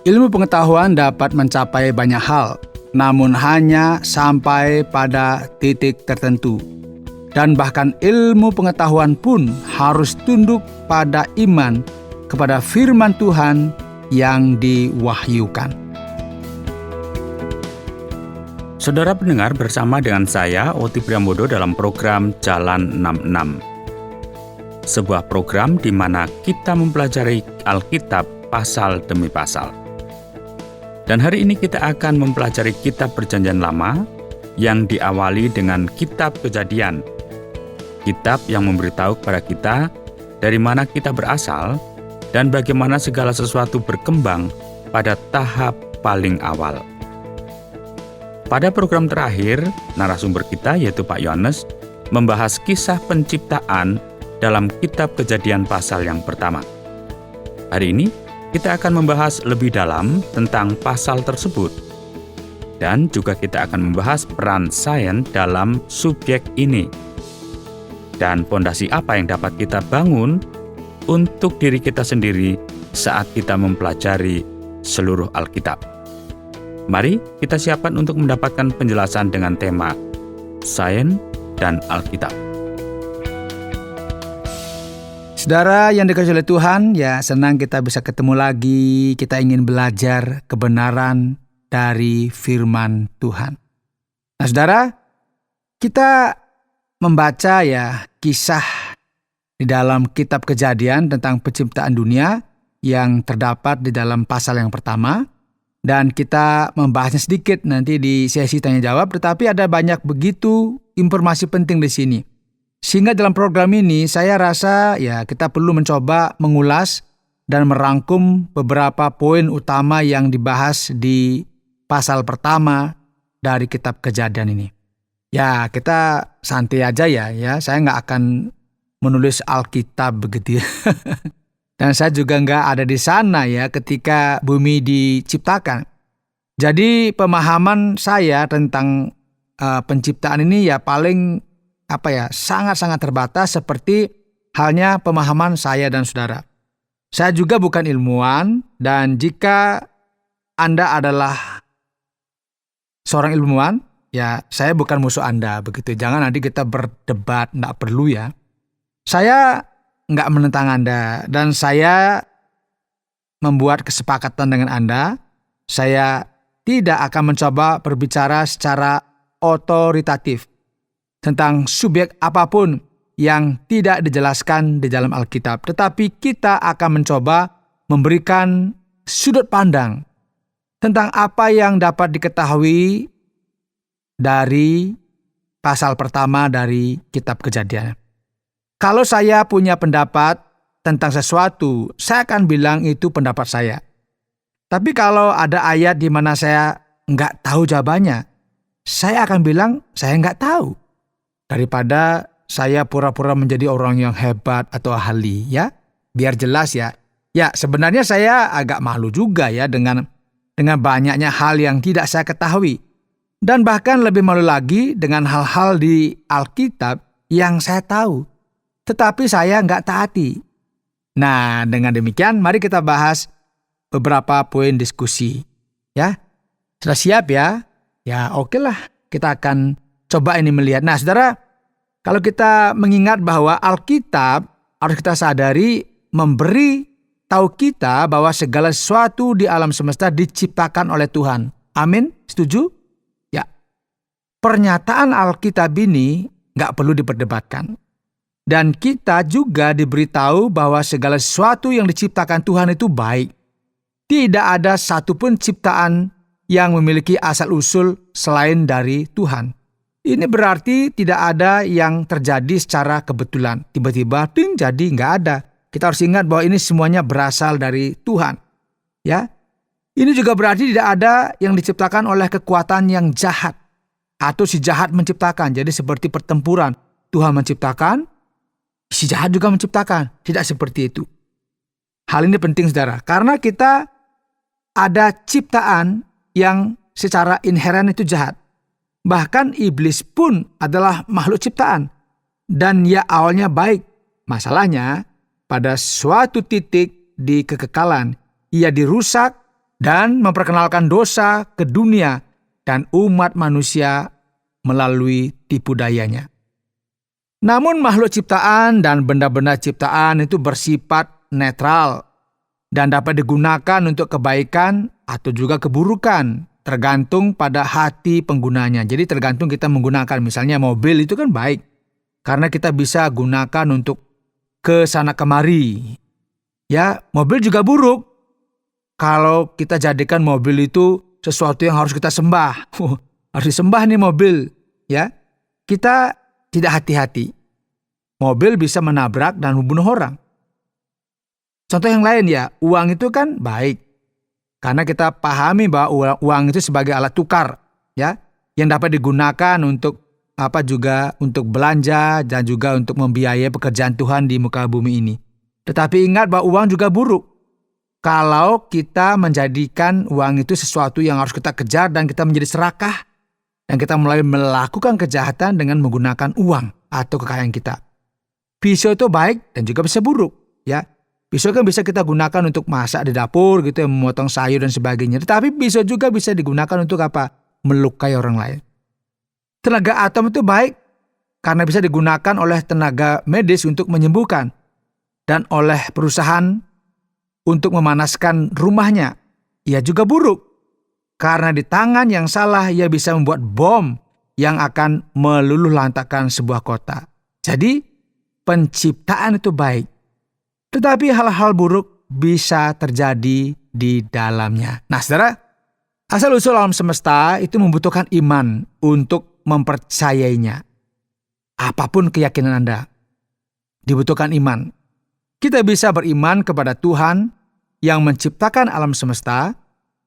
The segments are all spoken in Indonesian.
Ilmu pengetahuan dapat mencapai banyak hal, namun hanya sampai pada titik tertentu. Dan bahkan ilmu pengetahuan pun harus tunduk pada iman kepada firman Tuhan yang diwahyukan. Saudara pendengar, bersama dengan saya, Oti Priambodo, dalam program Jalan 66. Sebuah program di mana kita mempelajari Alkitab pasal demi pasal. Dan hari ini kita akan mempelajari kitab Perjanjian Lama yang diawali dengan kitab Kejadian. Kitab yang memberitahu kepada kita dari mana kita berasal dan bagaimana segala sesuatu berkembang pada tahap paling awal. Pada program terakhir, narasumber kita yaitu Pak Yohanes membahas kisah penciptaan dalam kitab Kejadian pasal yang pertama. Hari ini kita akan membahas lebih dalam tentang pasal tersebut. Dan juga kita akan membahas peran sains dalam subjek ini. Dan fondasi apa yang dapat kita bangun untuk diri kita sendiri saat kita mempelajari seluruh Alkitab. Mari kita siapkan untuk mendapatkan penjelasan dengan tema Sains dan Alkitab. Saudara yang dikasihi oleh Tuhan, ya senang kita bisa ketemu lagi. Kita ingin belajar kebenaran dari firman Tuhan. Nah saudara, kita membaca ya kisah di dalam kitab Kejadian tentang penciptaan dunia yang terdapat di dalam pasal yang pertama. Dan kita membahasnya sedikit nanti di sesi tanya jawab, tetapi ada banyak begitu informasi penting di sini. Sehingga dalam program ini saya rasa ya kita perlu mencoba mengulas dan merangkum beberapa poin utama yang dibahas di pasal pertama dari kitab Kejadian ini. Ya kita santai aja ya. Saya nggak akan menulis Alkitab begitu ya. Dan saya juga nggak ada di sana ya ketika bumi diciptakan. Jadi pemahaman saya tentang penciptaan ini ya paling sangat-sangat terbatas seperti halnya pemahaman saya dan saudara. Saya juga bukan ilmuwan, dan jika Anda adalah seorang ilmuwan, ya saya bukan musuh Anda begitu. Jangan nanti kita berdebat, enggak perlu ya. Saya enggak menentang Anda, dan saya membuat kesepakatan dengan Anda. Saya tidak akan mencoba berbicara secara otoritatif tentang subjek apapun yang tidak dijelaskan di dalam Alkitab. Tetapi kita akan mencoba memberikan sudut pandang tentang apa yang dapat diketahui dari pasal pertama dari kitab Kejadian. Kalau saya punya pendapat tentang sesuatu, saya akan bilang itu pendapat saya. Tapi kalau ada ayat di mana saya nggak tahu jawabannya, saya akan bilang saya nggak tahu. Daripada saya pura-pura menjadi orang yang hebat atau ahli ya. Biar jelas ya. Ya sebenarnya saya agak malu juga ya dengan banyaknya hal yang tidak saya ketahui. Dan bahkan lebih malu lagi dengan hal-hal di Alkitab yang saya tahu, tetapi saya nggak taati. Nah dengan demikian mari kita bahas beberapa poin diskusi. Ya, sudah siap ya? Ya oke lah, kita akan coba ini melihat. Nah saudara, kalau kita mengingat bahwa Alkitab harus kita sadari memberi tahu kita bahwa segala sesuatu di alam semesta diciptakan oleh Tuhan. Amin? Setuju? Ya. Pernyataan Alkitab ini nggak perlu diperdebatkan. Dan kita juga diberitahu bahwa segala sesuatu yang diciptakan Tuhan itu baik. Tidak ada satupun ciptaan yang memiliki asal-usul selain dari Tuhan. Ini berarti tidak ada yang terjadi secara kebetulan. Tiba-tiba ting jadi nggak ada. Kita harus ingat bahwa ini semuanya berasal dari Tuhan. Ya, ini juga berarti tidak ada yang diciptakan oleh kekuatan yang jahat atau si jahat menciptakan. Jadi seperti pertempuran, Tuhan menciptakan, si jahat juga menciptakan. Tidak seperti itu. Hal ini penting saudara, karena kita ada ciptaan yang secara inheren itu jahat. Bahkan iblis pun adalah makhluk ciptaan. Dan ya awalnya baik. Masalahnya pada suatu titik di kekekalan ia dirusak dan memperkenalkan dosa ke dunia dan umat manusia melalui tipu dayanya. Namun makhluk ciptaan dan benda-benda ciptaan itu bersifat netral dan dapat digunakan untuk kebaikan atau juga keburukan, tergantung pada hati penggunanya. Jadi tergantung kita menggunakan, misalnya mobil itu kan baik, karena kita bisa gunakan untuk ke sana kemari. Ya, mobil juga buruk kalau kita jadikan mobil itu sesuatu yang harus kita sembah. Harus disembah nih mobil, ya. Kita tidak hati-hati. Mobil bisa menabrak dan membunuh orang. Contoh yang lain ya, uang itu kan baik. Karena kita pahami bahwa uang itu sebagai alat tukar, ya, yang dapat digunakan untuk untuk belanja dan juga untuk membiayai pekerjaan Tuhan di muka bumi ini. Tetapi ingat bahwa uang juga buruk kalau kita menjadikan uang itu sesuatu yang harus kita kejar dan kita menjadi serakah dan kita mulai melakukan kejahatan dengan menggunakan uang atau kekayaan kita. Pisau itu baik dan juga bisa buruk, ya. Pisau kan bisa kita gunakan untuk masak di dapur gitu, memotong sayur dan sebagainya. Tetapi pisau juga bisa digunakan untuk apa? Melukai orang lain. Tenaga atom itu baik karena bisa digunakan oleh tenaga medis untuk menyembuhkan dan oleh perusahaan untuk memanaskan rumahnya. Ia juga buruk karena di tangan yang salah ia bisa membuat bom yang akan meluluhlantakkan sebuah kota. Jadi penciptaan itu baik. Tetapi hal-hal buruk bisa terjadi di dalamnya. Nah, saudara, asal-usul alam semesta itu membutuhkan iman untuk mempercayainya. Apapun keyakinan Anda, dibutuhkan iman. Kita bisa beriman kepada Tuhan yang menciptakan alam semesta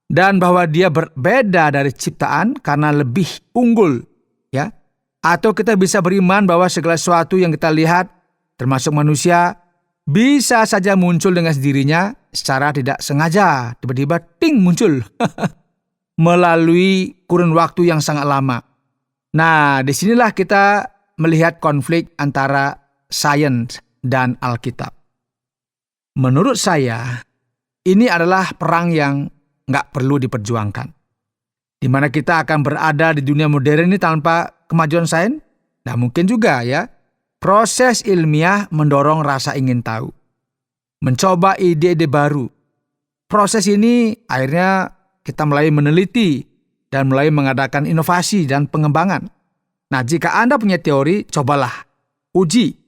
dan bahwa Dia berbeda dari ciptaan karena lebih unggul, ya. Atau kita bisa beriman bahwa segala sesuatu yang kita lihat, termasuk manusia, bisa saja muncul dengan sendirinya secara tidak sengaja. Tiba-tiba ting muncul melalui kurun waktu yang sangat lama. Nah, disinilah kita melihat konflik antara sains dan Alkitab. Menurut saya, ini adalah perang yang nggak perlu diperjuangkan. Di mana kita akan berada di dunia modern ini tanpa kemajuan sains? Nah, mungkin juga ya. Proses ilmiah mendorong rasa ingin tahu, mencoba ide-ide baru. Proses ini akhirnya kita mulai meneliti dan mulai mengadakan inovasi dan pengembangan. Nah, jika Anda punya teori, cobalah, uji.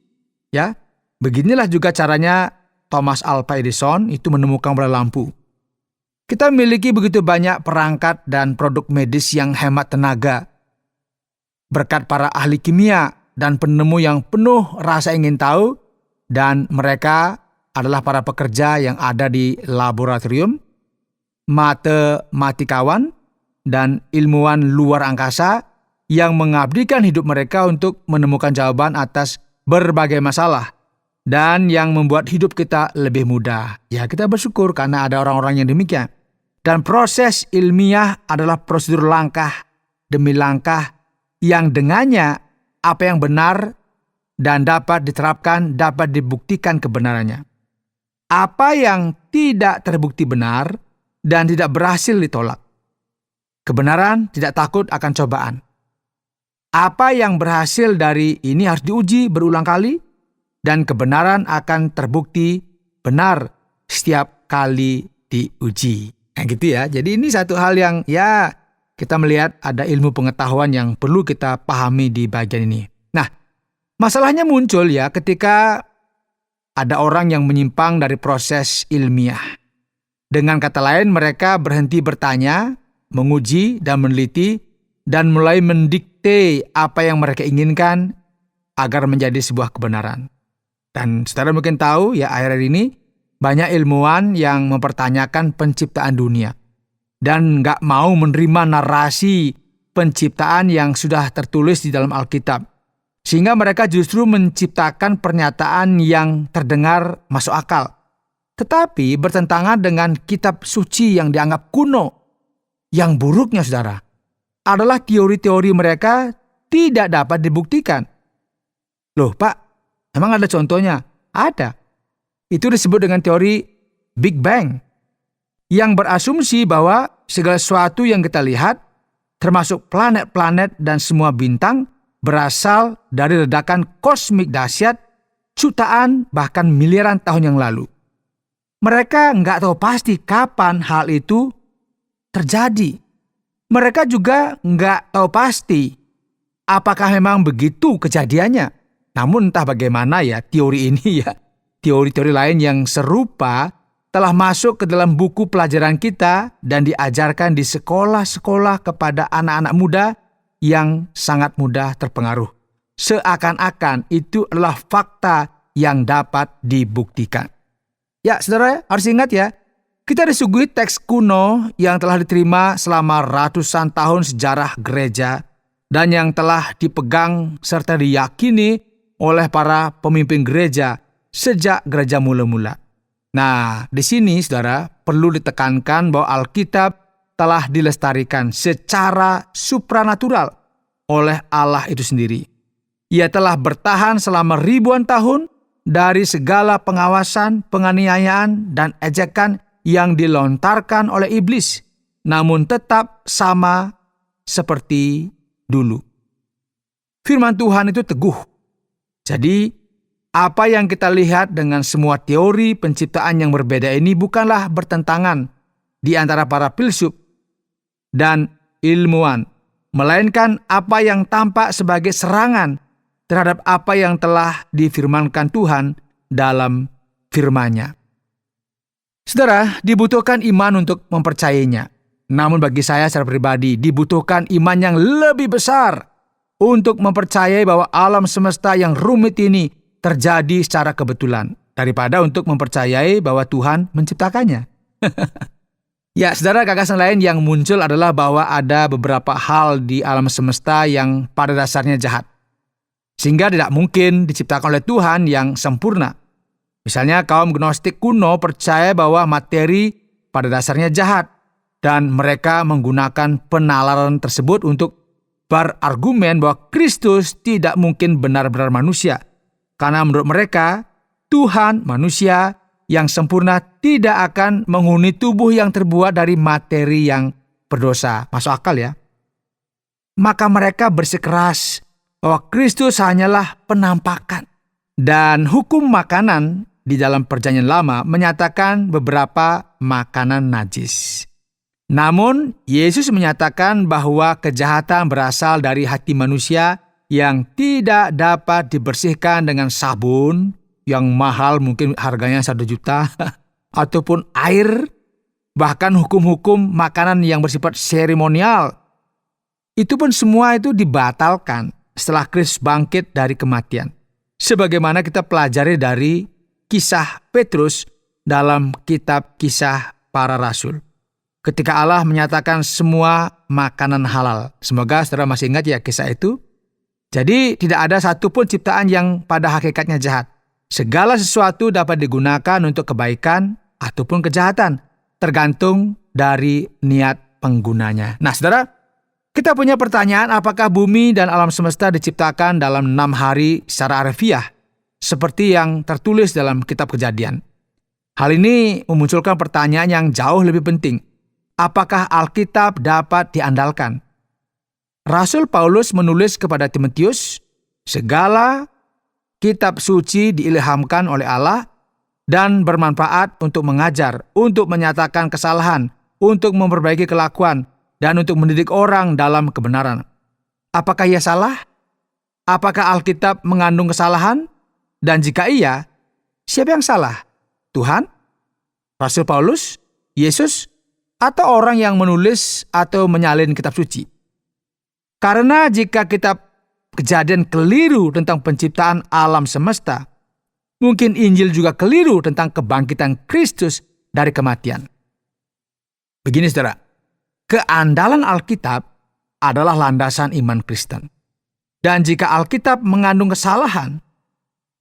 Ya, beginilah juga caranya Thomas Alva Edison itu menemukan bola lampu. Kita memiliki begitu banyak perangkat dan produk medis yang hemat tenaga. Berkat para ahli kimia dan penemu yang penuh rasa ingin tahu, dan mereka adalah para pekerja yang ada di laboratorium, matematikawan, dan ilmuwan luar angkasa yang mengabdikan hidup mereka untuk menemukan jawaban atas berbagai masalah dan yang membuat hidup kita lebih mudah. Ya, kita bersyukur karena ada orang-orang yang demikian. Dan proses ilmiah adalah prosedur langkah demi langkah yang dengannya apa yang benar dan dapat diterapkan, dapat dibuktikan kebenarannya. Apa yang tidak terbukti benar dan tidak berhasil ditolak. Kebenaran tidak takut akan cobaan. Apa yang berhasil dari ini harus diuji berulang kali dan kebenaran akan terbukti benar setiap kali diuji. Nah gitu ya. Jadi ini satu hal yang ya kita melihat ada ilmu pengetahuan yang perlu kita pahami di bagian ini. Nah, masalahnya muncul ya ketika ada orang yang menyimpang dari proses ilmiah. Dengan kata lain, mereka berhenti bertanya, menguji dan meneliti, dan mulai mendikte apa yang mereka inginkan agar menjadi sebuah kebenaran. Dan saudara mungkin tahu ya akhir-akhir ini banyak ilmuwan yang mempertanyakan penciptaan dunia dan nggak mau menerima narasi penciptaan yang sudah tertulis di dalam Alkitab. Sehingga mereka justru menciptakan pernyataan yang terdengar masuk akal. Tetapi bertentangan dengan kitab suci yang dianggap kuno. Yang buruknya, saudara, adalah teori-teori mereka tidak dapat dibuktikan. Loh, Pak, emang ada contohnya? Ada. Itu disebut dengan teori Big Bang. yang berasumsi bahwa segala sesuatu yang kita lihat, termasuk planet-planet dan semua bintang, berasal dari ledakan kosmik dahsyat jutaan bahkan miliaran tahun yang lalu. Mereka nggak tahu pasti kapan hal itu terjadi. Mereka juga nggak tahu pasti apakah memang begitu kejadiannya. Namun entah bagaimana ya teori ini ya, teori-teori lain yang serupa telah masuk ke dalam buku pelajaran kita dan diajarkan di sekolah-sekolah kepada anak-anak muda yang sangat mudah terpengaruh. Seakan-akan itu adalah fakta yang dapat dibuktikan. Ya, saudara harus ingat ya, kita disuguhi teks kuno yang telah diterima selama ratusan tahun sejarah gereja dan yang telah dipegang serta diyakini oleh para pemimpin gereja sejak gereja mula-mula. Nah, di sini saudara perlu ditekankan bahwa Alkitab telah dilestarikan secara supranatural oleh Allah itu sendiri. Ia telah bertahan selama ribuan tahun dari segala pengawasan, penganiayaan, dan ejekan yang dilontarkan oleh iblis, namun tetap sama seperti dulu. Firman Tuhan itu teguh. Jadi, apa yang kita lihat dengan semua teori penciptaan yang berbeda ini bukanlah bertentangan di antara para filsuf dan ilmuwan, melainkan apa yang tampak sebagai serangan terhadap apa yang telah difirmankan Tuhan dalam firman-Nya. Saudara, dibutuhkan iman untuk mempercayainya. Namun bagi saya secara pribadi, dibutuhkan iman yang lebih besar untuk mempercayai bahwa alam semesta yang rumit ini terjadi secara kebetulan, daripada untuk mempercayai bahwa Tuhan menciptakannya. Ya, saudara, gagasan lain yang muncul adalah bahwa ada beberapa hal di alam semesta yang pada dasarnya jahat, sehingga tidak mungkin diciptakan oleh Tuhan yang sempurna. Misalnya kaum Gnostik kuno percaya bahwa materi pada dasarnya jahat, dan mereka menggunakan penalaran tersebut untuk berargumen bahwa Kristus tidak mungkin benar-benar manusia, karena menurut mereka Tuhan manusia yang sempurna tidak akan menghuni tubuh yang terbuat dari materi yang berdosa. Masuk akal ya? Maka mereka bersikeras bahwa Kristus hanyalah penampakan. Dan hukum makanan di dalam Perjanjian Lama menyatakan beberapa makanan najis. Namun, Yesus menyatakan bahwa kejahatan berasal dari hati manusia yang tidak dapat dibersihkan dengan sabun yang mahal, mungkin harganya 1 juta, ataupun air, bahkan hukum-hukum makanan yang bersifat seremonial. Itu pun semua itu dibatalkan setelah Kristus bangkit dari kematian. Sebagaimana kita pelajari dari kisah Petrus dalam kitab Kisah Para Rasul. Ketika Allah menyatakan semua makanan halal. Semoga saudara masih ingat ya kisah itu. Jadi tidak ada satupun ciptaan yang pada hakikatnya jahat. Segala sesuatu dapat digunakan untuk kebaikan ataupun kejahatan, tergantung dari niat penggunanya. Nah saudara, kita punya pertanyaan, apakah bumi dan alam semesta diciptakan dalam 6 hari secara harfiah, seperti yang tertulis dalam kitab Kejadian? Hal ini memunculkan pertanyaan yang jauh lebih penting. Apakah Alkitab dapat diandalkan? Rasul Paulus menulis kepada Timotius, segala kitab suci diilhamkan oleh Allah dan bermanfaat untuk mengajar, untuk menyatakan kesalahan, untuk memperbaiki kelakuan, dan untuk mendidik orang dalam kebenaran. Apakah ia salah? Apakah Alkitab mengandung kesalahan? Dan jika iya, siapa yang salah? Tuhan? Rasul Paulus? Yesus? Atau orang yang menulis atau menyalin kitab suci? Karena jika kitab Kejadian keliru tentang penciptaan alam semesta, mungkin Injil juga keliru tentang kebangkitan Kristus dari kematian. Begini saudara, keandalan Alkitab adalah landasan iman Kristen. Dan jika Alkitab mengandung kesalahan,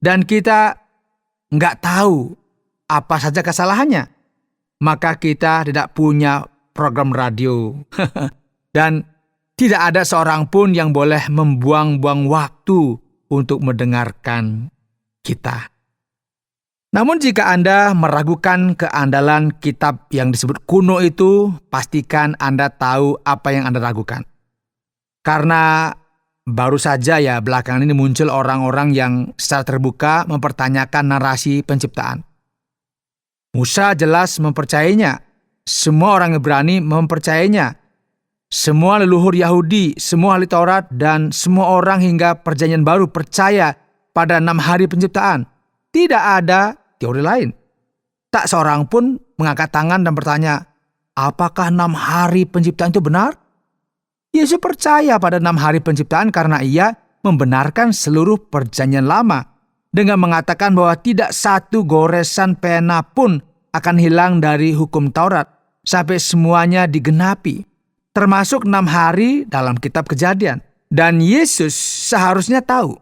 dan kita nggak tahu apa saja kesalahannya, maka kita tidak punya program radio. Dan tidak ada seorang pun yang boleh membuang-buang waktu untuk mendengarkan kita. Namun jika Anda meragukan keandalan kitab yang disebut kuno itu, pastikan Anda tahu apa yang Anda ragukan. Karena baru saja belakangan ini muncul orang-orang yang secara terbuka mempertanyakan narasi penciptaan. Musa jelas mempercayainya. Semua orang Ibrani mempercayainya. Semua leluhur Yahudi, semua ahli Taurat, dan semua orang hingga Perjanjian Baru percaya pada 6 hari penciptaan. Tidak ada teori lain. Tak seorang pun mengangkat tangan dan bertanya, apakah 6 hari penciptaan itu benar? Yesus percaya pada 6 hari penciptaan karena ia membenarkan seluruh Perjanjian Lama dengan mengatakan bahwa tidak satu goresan pena pun akan hilang dari hukum Taurat sampai semuanya digenapi, termasuk 6 hari dalam kitab Kejadian. Dan Yesus seharusnya tahu,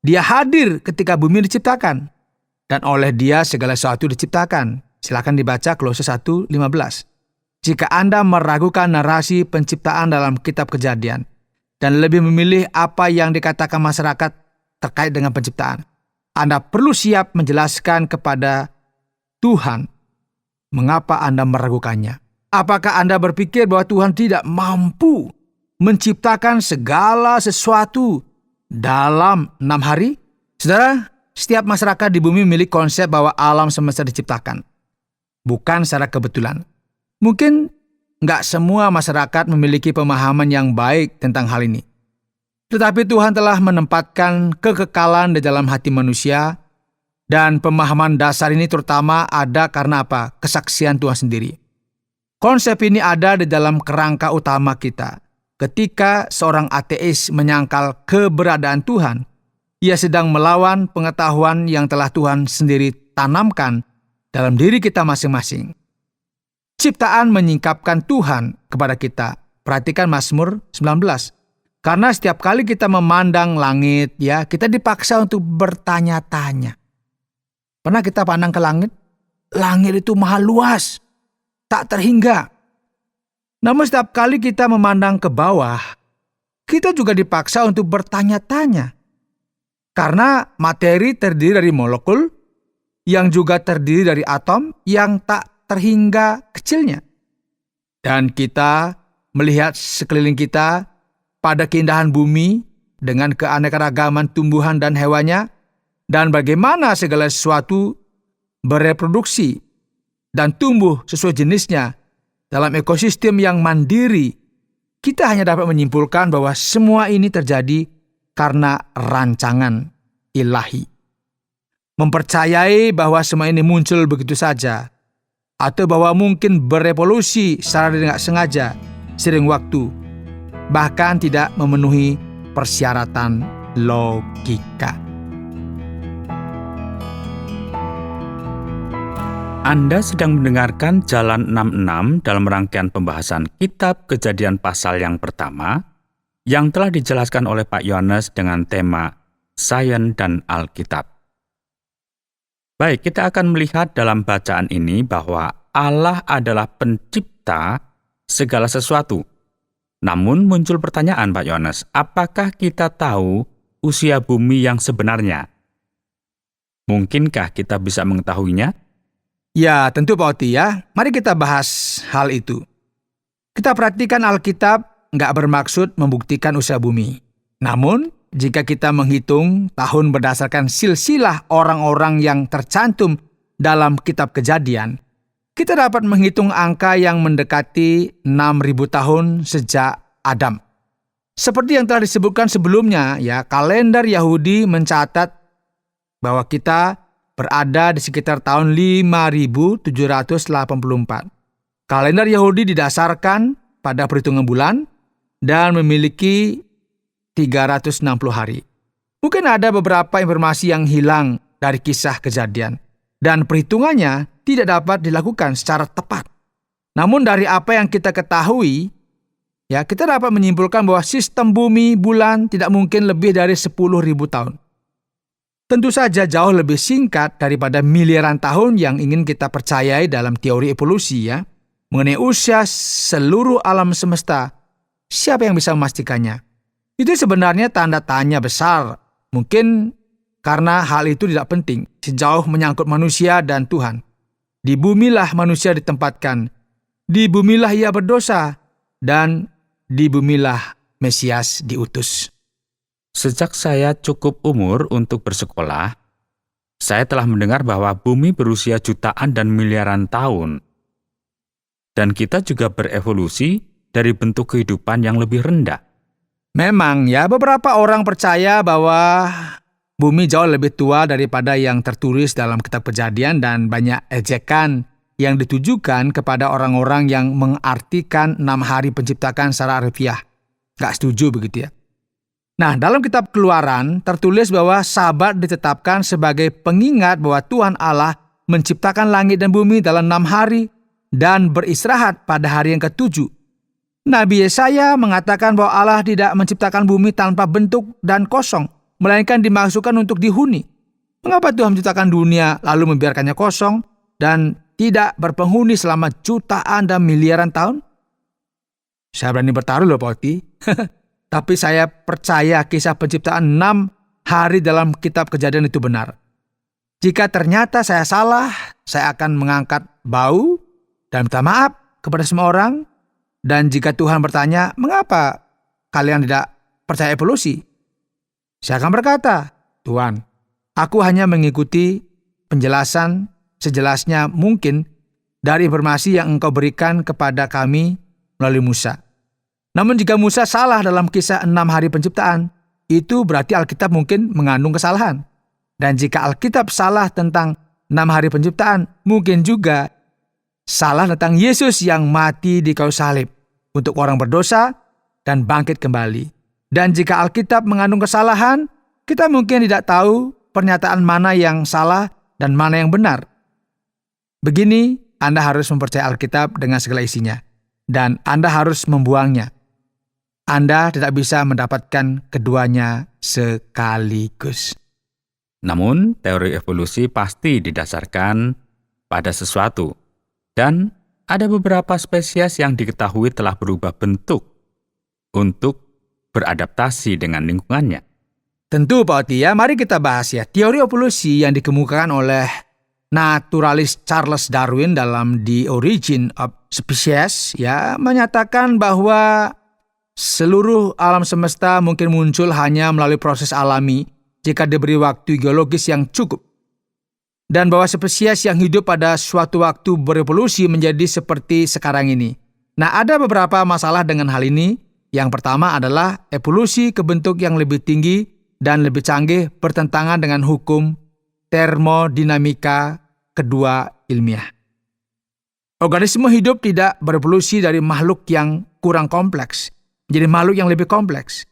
dia hadir ketika bumi diciptakan, dan oleh dia segala sesuatu diciptakan. Silakan dibaca Kolose 1:15. Jika Anda meragukan narasi penciptaan dalam kitab Kejadian dan lebih memilih apa yang dikatakan masyarakat terkait dengan penciptaan, Anda perlu siap menjelaskan kepada Tuhan mengapa Anda meragukannya. Apakah Anda berpikir bahwa Tuhan tidak mampu menciptakan segala sesuatu dalam 6 hari? Saudara, setiap masyarakat di bumi memiliki konsep bahwa alam semesta diciptakan, bukan secara kebetulan. Mungkin nggak semua masyarakat memiliki pemahaman yang baik tentang hal ini. Tetapi Tuhan telah menempatkan kekekalan di dalam hati manusia, dan pemahaman dasar ini terutama ada karena apa? Kesaksian Tuhan sendiri. Konsep ini ada di dalam kerangka utama kita. Ketika seorang ateis menyangkal keberadaan Tuhan, ia sedang melawan pengetahuan yang telah Tuhan sendiri tanamkan dalam diri kita masing-masing. Ciptaan menyingkapkan Tuhan kepada kita. Perhatikan Mazmur 19. Karena setiap kali kita memandang langit, kita dipaksa untuk bertanya-tanya. Pernah kita pandang ke langit? Langit itu maha luas, tak terhingga. Namun setiap kali kita memandang ke bawah, kita juga dipaksa untuk bertanya-tanya. Karena materi terdiri dari molekul, yang juga terdiri dari atom yang tak terhingga kecilnya. Dan kita melihat sekeliling kita pada keindahan bumi dengan keanekaragaman tumbuhan dan hewannya, dan bagaimana segala sesuatu bereproduksi dan tumbuh sesuai jenisnya dalam ekosistem yang mandiri. Kita hanya dapat menyimpulkan bahwa semua ini terjadi karena rancangan ilahi. Mempercayai bahwa semua ini muncul begitu saja, atau bahwa mungkin berevolusi secara tidak sengaja sering waktu, bahkan tidak memenuhi persyaratan logika. Anda sedang mendengarkan Jalan 66 dalam rangkaian pembahasan Kitab Kejadian pasal yang pertama yang telah dijelaskan oleh Pak Yohanes dengan tema Sains dan Alkitab. Baik, kita akan melihat dalam bacaan ini bahwa Allah adalah pencipta segala sesuatu. Namun muncul pertanyaan, Pak Yohanes, apakah kita tahu usia bumi yang sebenarnya? Mungkinkah kita bisa mengetahuinya? Ya, tentu Pak Oti ya. Mari kita bahas hal itu. Kita perhatikan Alkitab nggak bermaksud membuktikan usia bumi. Namun, jika kita menghitung tahun berdasarkan silsilah orang-orang yang tercantum dalam kitab Kejadian, kita dapat menghitung angka yang mendekati 6.000 tahun sejak Adam. Seperti yang telah disebutkan sebelumnya, kalender Yahudi mencatat bahwa kita berada di sekitar tahun 5.784. Kalender Yahudi didasarkan pada perhitungan bulan dan memiliki 360 hari. Mungkin ada beberapa informasi yang hilang dari kisah Kejadian, dan perhitungannya tidak dapat dilakukan secara tepat. Namun dari apa yang kita ketahui, kita dapat menyimpulkan bahwa sistem bumi bulan tidak mungkin lebih dari 10.000 tahun. Tentu saja jauh lebih singkat daripada miliaran tahun yang ingin kita percayai dalam teori evolusi mengenai usia seluruh alam semesta. Siapa yang bisa memastikannya? Itu sebenarnya tanda tanya besar. Mungkin karena hal itu tidak penting sejauh menyangkut manusia dan Tuhan. Di bumilah manusia ditempatkan, di bumilah ia berdosa, dan di bumilah Mesias diutus. Sejak saya cukup umur untuk bersekolah, saya telah mendengar bahwa bumi berusia jutaan dan miliaran tahun. Dan kita juga berevolusi dari bentuk kehidupan yang lebih rendah. Memang ya, beberapa orang percaya bahwa bumi jauh lebih tua daripada yang tertulis dalam kitab Kejadian dan banyak ejekan yang ditujukan kepada orang-orang yang mengartikan 6 hari penciptaan secara harfiah. Gak setuju begitu ya. Nah, dalam kitab Keluaran tertulis bahwa Sabat ditetapkan sebagai pengingat bahwa Tuhan Allah menciptakan langit dan bumi dalam 6 hari dan beristirahat pada hari yang ke-7. Nabi Yesaya mengatakan bahwa Allah tidak menciptakan bumi tanpa bentuk dan kosong, melainkan dimaksudkan untuk dihuni. Mengapa Tuhan menciptakan dunia lalu membiarkannya kosong dan tidak berpenghuni selama jutaan dan miliaran tahun? Saya berani bertaruh loh Pak Oti. Tapi saya percaya kisah penciptaan 6 hari dalam kitab Kejadian itu benar. Jika ternyata saya salah, saya akan mengangkat bau dan minta maaf kepada semua orang. Dan jika Tuhan bertanya, mengapa kalian tidak percaya evolusi? Saya akan berkata, Tuhan, aku hanya mengikuti penjelasan sejelasnya mungkin dari informasi yang Engkau berikan kepada kami melalui Musa. Namun jika Musa salah dalam kisah 6 hari penciptaan, itu berarti Alkitab mungkin mengandung kesalahan. Dan jika Alkitab salah tentang 6 hari penciptaan, mungkin juga salah tentang Yesus yang mati di kayu salib untuk orang berdosa dan bangkit kembali. Dan jika Alkitab mengandung kesalahan, kita mungkin tidak tahu pernyataan mana yang salah dan mana yang benar. Begini, Anda harus mempercayai Alkitab dengan segala isinya, dan Anda harus membuangnya. Anda tidak bisa mendapatkan keduanya sekaligus. Namun, teori evolusi pasti didasarkan pada sesuatu. Dan ada beberapa spesies yang diketahui telah berubah bentuk untuk beradaptasi dengan lingkungannya. Tentu Pak Oti ya, mari kita bahas ya. Teori evolusi yang dikemukakan oleh naturalis Charles Darwin dalam The Origin of Species ya menyatakan bahwa seluruh alam semesta mungkin muncul hanya melalui proses alami jika diberi waktu geologis yang cukup. Dan bahwa spesies yang hidup pada suatu waktu berevolusi menjadi seperti sekarang ini. Nah, ada beberapa masalah dengan hal ini. Yang pertama adalah evolusi ke bentuk yang lebih tinggi dan lebih canggih bertentangan dengan hukum termodinamika kedua ilmiah. Organisme hidup tidak berevolusi dari makhluk yang kurang kompleks menjadi makhluk yang lebih kompleks.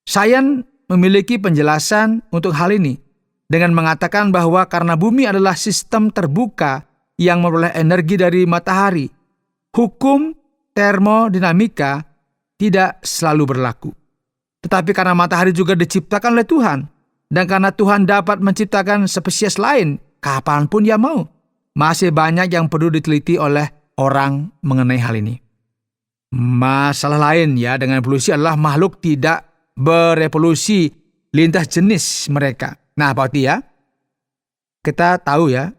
Sains memiliki penjelasan untuk hal ini dengan mengatakan bahwa karena bumi adalah sistem terbuka yang memperoleh energi dari matahari, hukum termodinamika tidak selalu berlaku. Tetapi karena matahari juga diciptakan oleh Tuhan, dan karena Tuhan dapat menciptakan spesies lain kapanpun Ia mau, masih banyak yang perlu diteliti oleh orang mengenai hal ini. Masalah lain ya dengan evolusi adalah makhluk tidak berevolusi lintas jenis mereka. Nah, Pak Oti ya, kita tahu ya,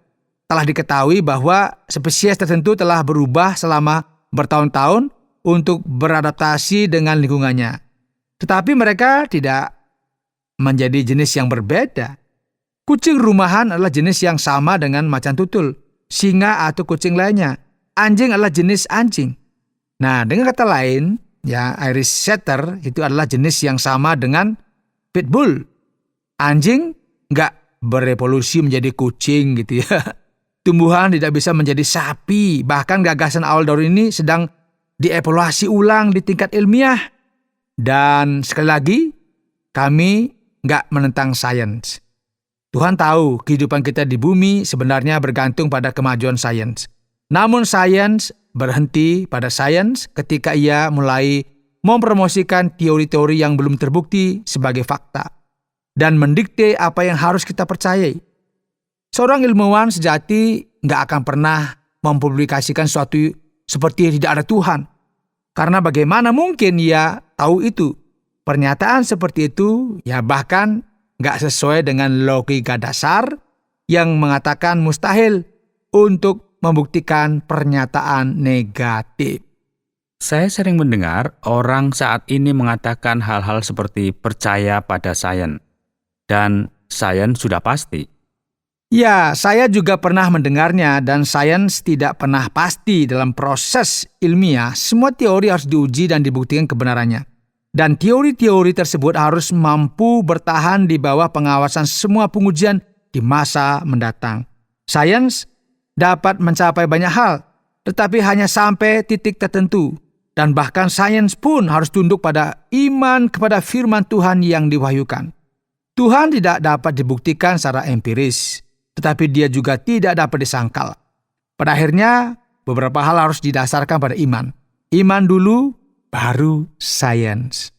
telah diketahui bahwa spesies tertentu telah berubah selama bertahun-tahun untuk beradaptasi dengan lingkungannya. Tetapi mereka tidak menjadi jenis yang berbeda. Kucing rumahan adalah jenis yang sama dengan macan tutul, singa atau kucing lainnya. Anjing adalah jenis anjing. Nah, dengan kata lain, ya Irish Setter itu adalah jenis yang sama dengan pitbull. Anjing nggak berevolusi menjadi kucing gitu ya. Tumbuhan tidak bisa menjadi sapi. Bahkan gagasan awal Darwin ini sedang dievaluasi ulang di tingkat ilmiah. Dan sekali lagi, kami nggak menentang sains. Tuhan tahu kehidupan kita di bumi sebenarnya bergantung pada kemajuan sains. Namun sains berhenti pada sains ketika ia mulai mempromosikan teori-teori yang belum terbukti sebagai fakta dan mendikte apa yang harus kita percayai. Seorang ilmuwan sejati nggak akan pernah mempublikasikan sesuatu seperti tidak ada Tuhan. Karena bagaimana mungkin ia tahu itu? Pernyataan seperti itu ya bahkan nggak sesuai dengan logika dasar yang mengatakan mustahil untuk membuktikan pernyataan negatif. Saya sering mendengar orang saat ini mengatakan hal-hal seperti percaya pada sains, dan sains sudah pasti. Ya, saya juga pernah mendengarnya dan sains tidak pernah pasti dalam proses ilmiah. Semua teori harus diuji dan dibuktikan kebenarannya. Dan teori-teori tersebut harus mampu bertahan di bawah pengawasan semua pengujian di masa mendatang. Sains dapat mencapai banyak hal, tetapi hanya sampai titik tertentu. Dan bahkan sains pun harus tunduk pada iman kepada firman Tuhan yang diwahyukan. Tuhan tidak dapat dibuktikan secara empiris, tetapi dia juga tidak dapat disangkal. Pada akhirnya, beberapa hal harus didasarkan pada iman. Iman dulu, baru sains.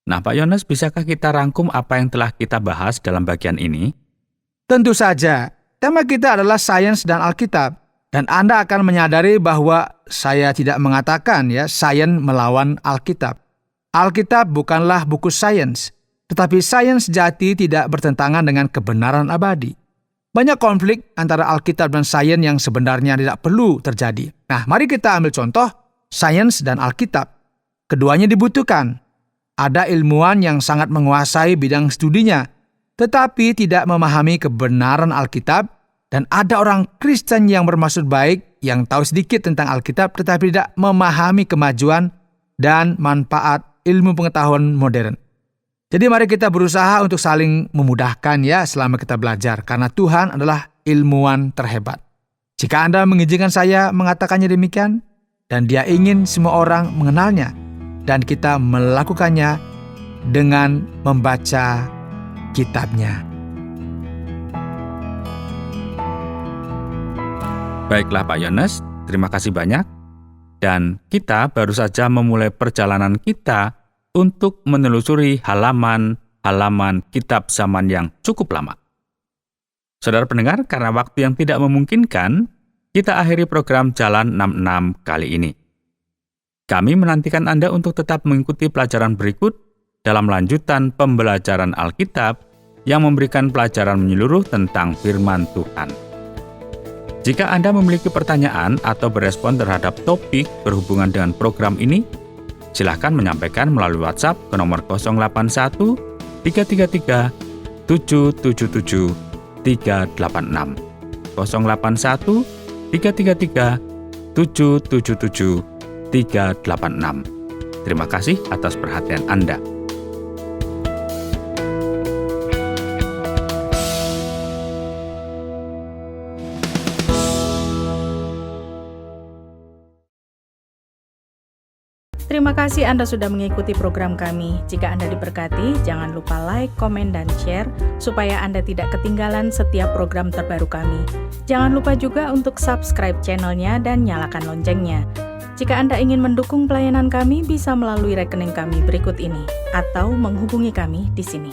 Nah, Pak Yones, bisakah kita rangkum apa yang telah kita bahas dalam bagian ini? Tentu saja, tema kita adalah sains dan Alkitab. Dan Anda akan menyadari bahwa saya tidak mengatakan sains melawan Alkitab. Alkitab bukanlah buku sains, tetapi sains sejati tidak bertentangan dengan kebenaran abadi. Banyak konflik antara Alkitab dan sains yang sebenarnya tidak perlu terjadi. Nah, mari kita ambil contoh sains dan Alkitab. Keduanya dibutuhkan. Ada ilmuwan yang sangat menguasai bidang studinya, tetapi tidak memahami kebenaran Alkitab, dan ada orang Kristen yang bermaksud baik, yang tahu sedikit tentang Alkitab, tetapi tidak memahami kemajuan dan manfaat ilmu pengetahuan modern. Jadi mari kita berusaha untuk saling memudahkan selama kita belajar, karena Tuhan adalah ilmuwan terhebat. Jika Anda mengizinkan saya mengatakannya demikian, dan Dia ingin semua orang mengenalnya, dan kita melakukannya dengan membaca kitabnya. Baiklah Pak Yones, terima kasih banyak. Dan kita baru saja memulai perjalanan kita untuk menelusuri halaman-halaman kitab zaman yang cukup lama. Saudara pendengar, karena waktu yang tidak memungkinkan, kita akhiri program Jalan 66 kali ini. Kami menantikan Anda untuk tetap mengikuti pelajaran berikut dalam lanjutan pembelajaran Alkitab yang memberikan pelajaran menyeluruh tentang firman Tuhan. Jika Anda memiliki pertanyaan atau berespon terhadap topik berhubungan dengan program ini, silakan menyampaikan melalui WhatsApp ke nomor 081 333 777 386. 081 333 777 386. Terima kasih atas perhatian Anda. Terima kasih Anda sudah mengikuti program kami. Jika Anda diberkati, jangan lupa like, komen, dan share supaya Anda tidak ketinggalan setiap program terbaru kami. Jangan lupa juga untuk subscribe channelnya dan nyalakan loncengnya. Jika Anda ingin mendukung pelayanan kami, bisa melalui rekening kami berikut ini atau menghubungi kami di sini.